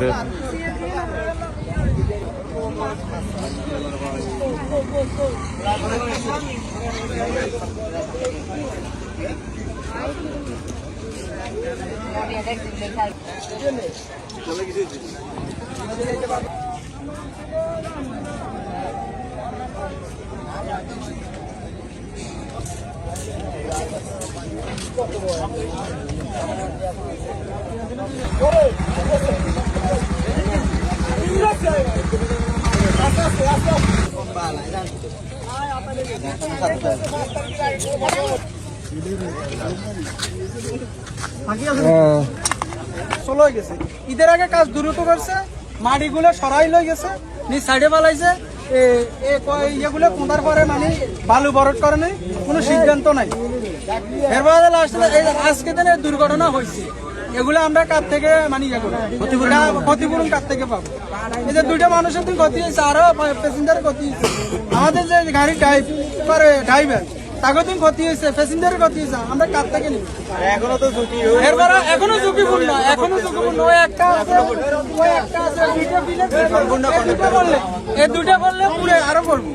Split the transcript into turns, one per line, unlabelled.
আপনাদের।
চলে গেছে ঈদের আগে কাজ দ্রুত করছে, মাটিগুলো সরাই লই গেছে, নিজ সাইডে পালাইছে। ইয়েগুলো কোঁদার পরে মানে বালু বরট করে নাই, কোনো সিদ্ধান্ত নাই। এরপরে আজকে দিনে দুর্ঘটনা হয়েছে, এগুলো আমরা কার থেকে মানে ইয়ে করবো, ক্ষতিপূরণ কার থেকে পাবো? এই যে দুইটা মানুষের দিন ক্ষতি হয়েছে, আরো প্যাসেঞ্জারের ক্ষতি হয়েছে। আমাদের যে গাড়ি ড্রাইভার তাকে দিন ক্ষতি হয়েছে, প্যাসেঞ্জারের ক্ষতি হয়েছে, আমরা কার থেকে নিব? এখনো তো ঝুঁকি, এখনো ঝুঁকিপূর্ণ, এখনো ঝুঁকিপূর্ণ। ওই একটা আছে, দুইটা বললে এই দুইটা বললে পুরে আরো করবো।